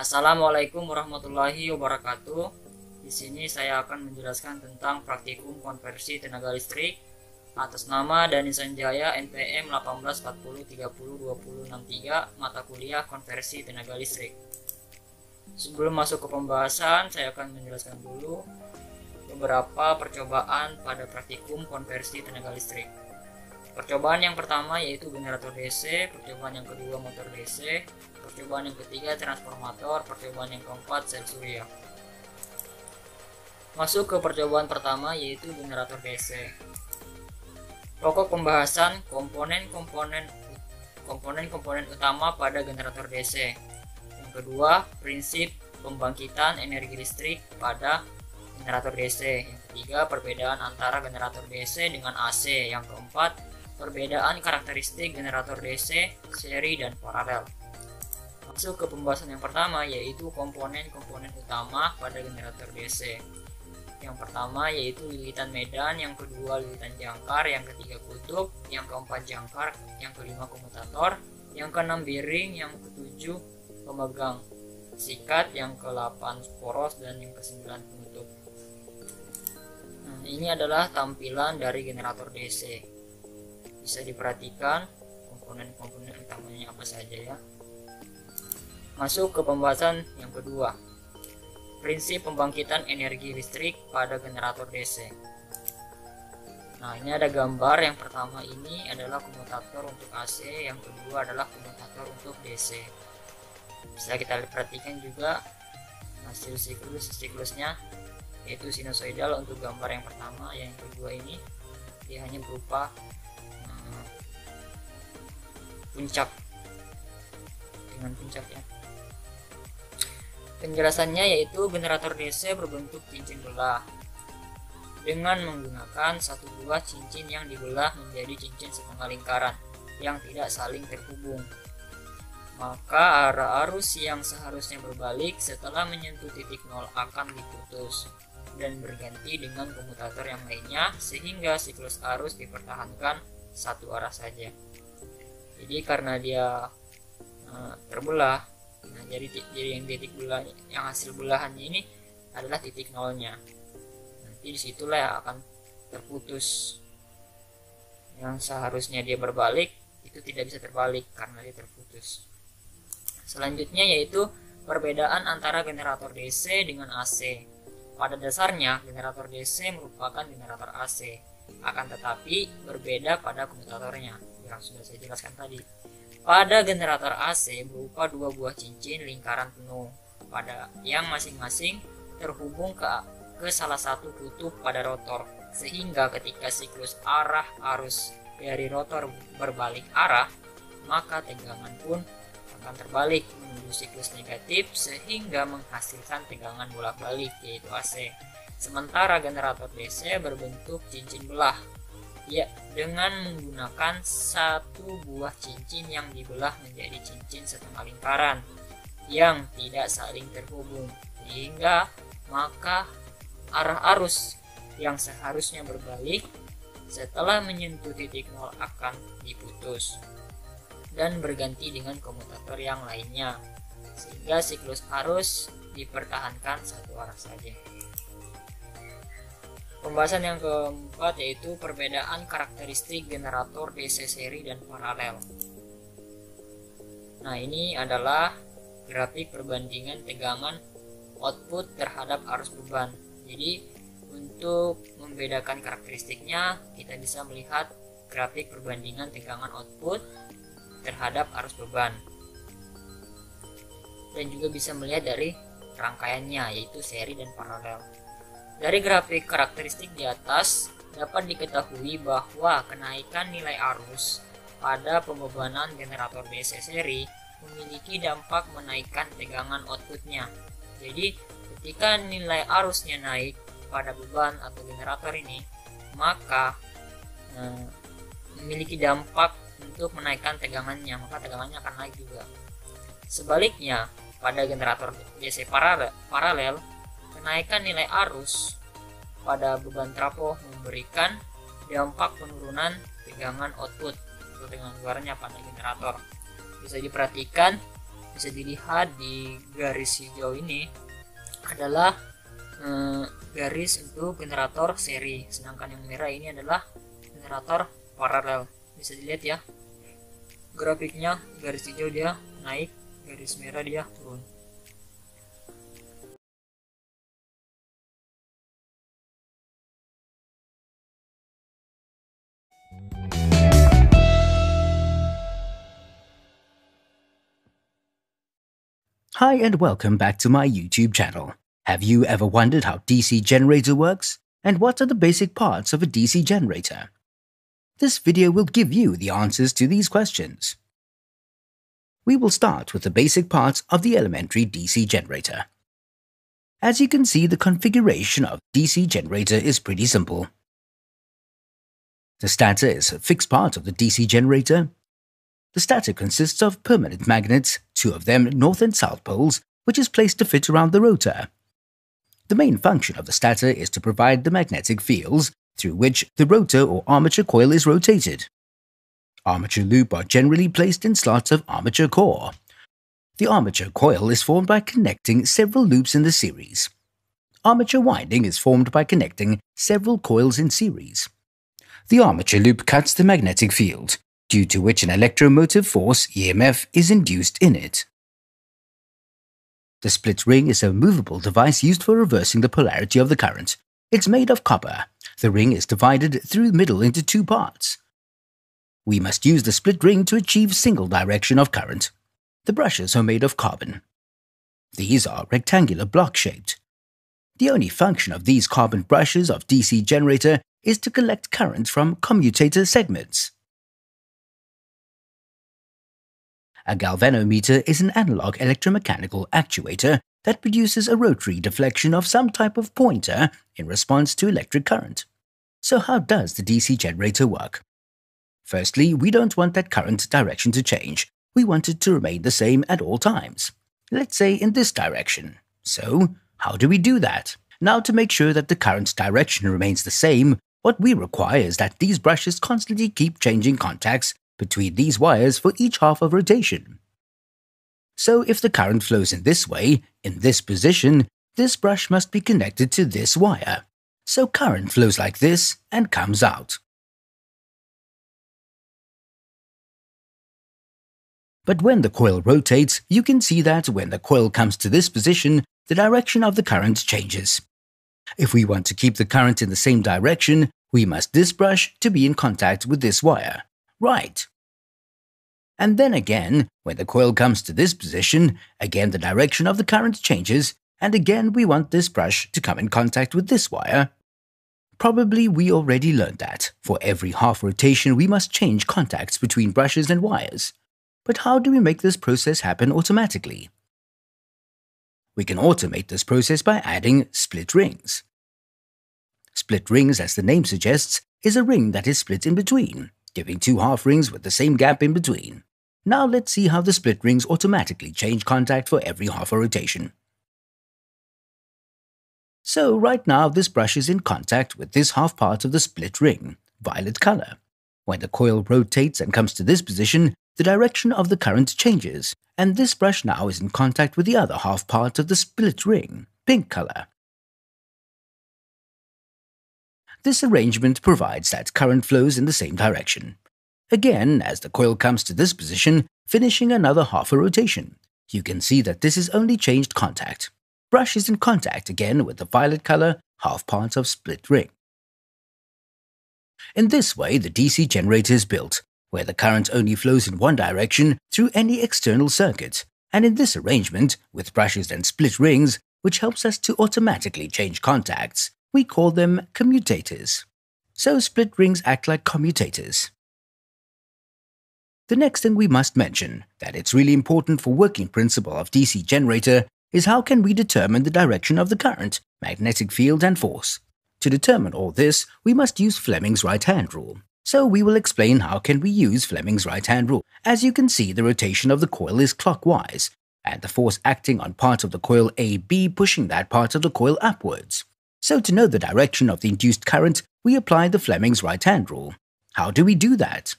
Assalamualaikum warahmatullahi wabarakatuh. Di sini saya akan menjelaskan tentang praktikum konversi tenaga listrik atas nama Dani Sanjaya NPM 1840302063 mata kuliah konversi tenaga listrik. Sebelum masuk ke pembahasan, saya akan menjelaskan dulu beberapa percobaan pada praktikum konversi tenaga listrik. Percobaan yang pertama yaitu generator DC, percobaan yang kedua motor DC, percobaan yang ketiga transformator, percobaan yang keempat sel surya. Masuk ke percobaan pertama yaitu generator DC. Pokok pembahasan komponen-komponen utama pada generator DC. Yang kedua, prinsip pembangkitan energi listrik pada generator DC. Yang ketiga, perbedaan antara generator DC dengan AC. Yang keempat, perbedaan karakteristik generator DC, seri dan paralel. Masuk ke pembahasan yang pertama yaitu komponen-komponen utama pada generator DC. Yang pertama yaitu lilitan medan, yang kedua lilitan jangkar, yang ketiga kutub, yang keempat jangkar, yang kelima komutator, yang keenam bearing, yang ketujuh pemegang sikat, yang ke-8 poros, dan yang ke-9 penutup. Nah, ini adalah tampilan dari generator DC. Bisa diperhatikan komponen-komponen utamanya apa saja ya. Masuk ke pembahasan yang kedua, prinsip pembangkitan energi listrik pada generator DC. Nah, ini ada gambar. Yang pertama ini adalah komutator untuk AC, yang kedua adalah komutator untuk DC. Bisa kita perhatikan juga hasil siklusnya, yaitu sinusoidal untuk gambar yang pertama. Yang kedua ini dia hanya berupa puncak dengan puncaknya. Penjelasannya yaitu generator DC berbentuk cincin belah dengan menggunakan satu buah cincin yang dibelah menjadi cincin setengah lingkaran yang tidak saling terhubung. Maka arah arus yang seharusnya berbalik setelah menyentuh titik nol akan diputus dan berganti dengan komutator yang lainnya sehingga siklus arus dipertahankan satu arah saja. Jadi karena dia terbelah, nah, jadi yang titik belah, yang hasil belahannya ini adalah titik nolnya. Nanti disitulah yang akan terputus. Yang seharusnya dia berbalik itu tidak bisa terbalik karena dia terputus. Selanjutnya yaitu perbedaan antara generator DC dengan AC. Pada dasarnya generator DC merupakan generator AC, akan tetapi berbeda pada komutatornya yang sudah saya jelaskan tadi. Pada generator AC berupa dua buah cincin lingkaran penuh pada yang masing-masing terhubung ke salah satu kutub pada rotor, sehingga ketika siklus arah arus dari rotor berbalik arah, maka tegangan pun akan terbalik menuju siklus negatif sehingga menghasilkan tegangan bolak-balik yaitu AC. Sementara generator DC berbentuk cincin belah, ya, dengan menggunakan satu buah cincin yang dibelah menjadi cincin setengah lingkaran yang tidak saling terhubung, sehingga maka arah arus yang seharusnya berbalik setelah menyentuh titik nol akan diputus dan berganti dengan komutator yang lainnya, sehingga siklus arus dipertahankan satu arah saja. Pembahasan yang keempat yaitu perbedaan karakteristik generator DC seri dan paralel. Nah, ini adalah grafik perbandingan tegangan output terhadap arus beban. Jadi untuk membedakan karakteristiknya kita bisa melihat grafik perbandingan tegangan output terhadap arus beban. Dan juga bisa melihat dari rangkaiannya yaitu seri dan paralel. Dari grafik karakteristik di atas dapat diketahui bahwa kenaikan nilai arus pada pembebanan generator DC seri memiliki dampak menaikkan tegangan outputnya. Jadi ketika nilai arusnya naik pada beban atau generator ini, maka memiliki dampak untuk menaikkan tegangannya, maka tegangannya akan naik juga. Sebaliknya pada generator DC paralel, kenaikan nilai arus pada beban trafo memberikan dampak penurunan tegangan output atau tegangan luarnya pada generator. Bisa diperhatikan Bisa dilihat di garis hijau ini adalah garis untuk generator seri, sedangkan yang merah ini adalah generator paralel. Bisa dilihat ya grafiknya, garis hijau dia naik, garis merah dia turun. Hi and welcome back to my YouTube channel. Have you ever wondered how DC generator works? And what are the basic parts of a DC generator? This video will give you the answers to these questions. We will start with the basic parts of the elementary DC generator. As you can see, the configuration of DC generator is pretty simple. The stator is a fixed part of the DC generator. The stator consists of permanent magnets, 2 of them north and south poles, which is placed to fit around the rotor. The main function of the stator is to provide the magnetic fields through which the rotor or armature coil is rotated. Armature loop are generally placed in slots of armature core. The armature coil is formed by connecting several loops in the series. Armature winding is formed by connecting several coils in series. The armature loop cuts the magnetic field, due to which an electromotive force, EMF, is induced in it. The split ring is a movable device used for reversing the polarity of the current. It's made of copper. The ring is divided through the middle into 2 parts. We must use the split ring to achieve single direction of current. The brushes are made of carbon. These are rectangular block-shaped. The only function of these carbon brushes of DC generator is to collect current from commutator segments. A galvanometer is an analog electromechanical actuator that produces a rotary deflection of some type of pointer in response to electric current. So how does the DC generator work? Firstly, we don't want that current direction to change. We want it to remain the same at all times. Let's say in this direction. So, how do we do that? Now, to make sure that the current direction remains the same, what we require is that these brushes constantly keep changing contacts between these wires for each half of rotation. So if the current flows in this way, in this position, this brush must be connected to this wire. So current flows like this and comes out. But when the coil rotates, you can see that when the coil comes to this position, the direction of the current changes. If we want to keep the current in the same direction, we must this brush to be in contact with this wire. Right. And then again, when the coil comes to this position, again the direction of the current changes, and again we want this brush to come in contact with this wire. Probably we already learned that. For every half rotation we must change contacts between brushes and wires. But how do we make this process happen automatically? We can automate this process by adding split rings. Split rings, as the name suggests, is a ring that is split in between, giving 2 half rings with the same gap in between. Now let's see how the split rings automatically change contact for every half a rotation. So right now this brush is in contact with this half part of the split ring, violet color. When the coil rotates and comes to this position, the direction of the current changes, and this brush now is in contact with the other half part of the split ring, pink color. This arrangement provides that current flows in the same direction. Again, as the coil comes to this position, finishing another half a rotation, you can see that this is only changed contact. Brush is in contact again with the violet color half part of split ring. In this way, the DC generator is built, where the current only flows in one direction through any external circuit, and in this arrangement, with brushes and split rings, which helps us to automatically change contacts, we call them commutators. So split rings act like commutators. The next thing we must mention, that it's really important for working principle of DC generator, is how can we determine the direction of the current, magnetic field and force. To determine all this, we must use Fleming's right-hand rule. So we will explain how can we use Fleming's right-hand rule. As you can see, the rotation of the coil is clockwise, and the force acting on part of the coil AB pushing that part of the coil upwards. So to know the direction of the induced current, we apply the Fleming's right-hand rule. How do we do that?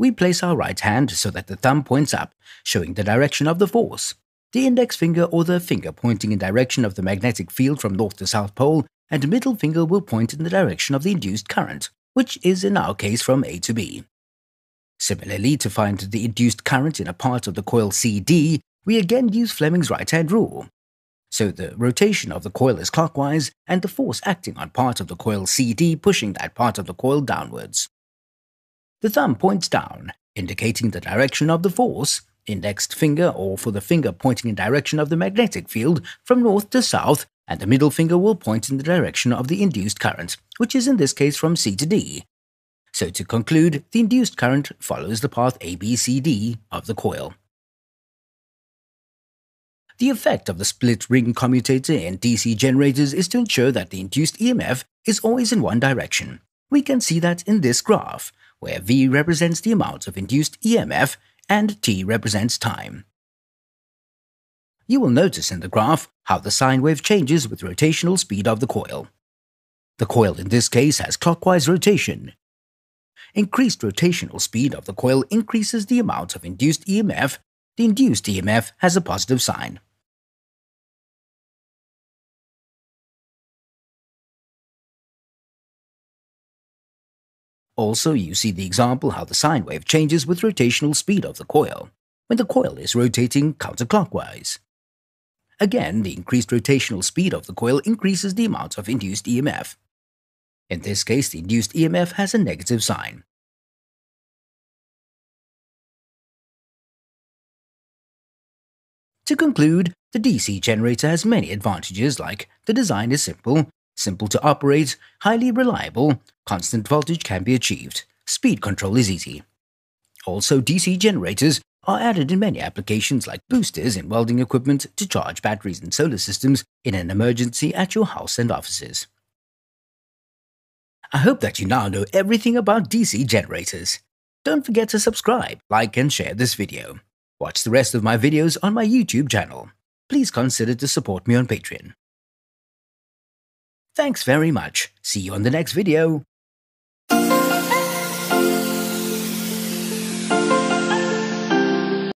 we place our right hand so that the thumb points up, showing the direction of the force. The index finger or the finger pointing in direction of the magnetic field from north to south pole, and middle finger will point in the direction of the induced current, which is in our case from A to B. Similarly, to find the induced current in a part of the coil CD, we again use Fleming's right-hand rule. So the rotation of the coil is clockwise, and the force acting on part of the coil CD pushing that part of the coil downwards. The thumb points down, indicating the direction of the force, indexed finger or for the finger pointing in direction of the magnetic field from north to south, and the middle finger will point in the direction of the induced current, which is in this case from C to D. So to conclude, the induced current follows the path ABCD of the coil. The effect of the split ring commutator in DC generators is to ensure that the induced EMF is always in one direction. We can see that in this graph, where V represents the amount of induced EMF and T represents time. You will notice in the graph how the sine wave changes with rotational speed of the coil. The coil in this case has clockwise rotation. Increased rotational speed of the coil increases the amount of induced EMF. The induced EMF has a positive sign. Also, you see the example how the sine wave changes with rotational speed of the coil, when the coil is rotating counterclockwise. Again, the increased rotational speed of the coil increases the amount of induced EMF. In this case, the induced EMF has a negative sign. To conclude, the DC generator has many advantages like the design is simple, simple to operate, highly reliable, constant voltage can be achieved, speed control is easy. Also, DC generators are added in many applications like boosters in welding equipment to charge batteries and solar systems in an emergency at your house and offices. I hope that you now know everything about DC generators. Don't forget to subscribe, like and share this video. Watch the rest of my videos on my YouTube channel. Please consider to support me on Patreon. Thanks very much. See you on the next video.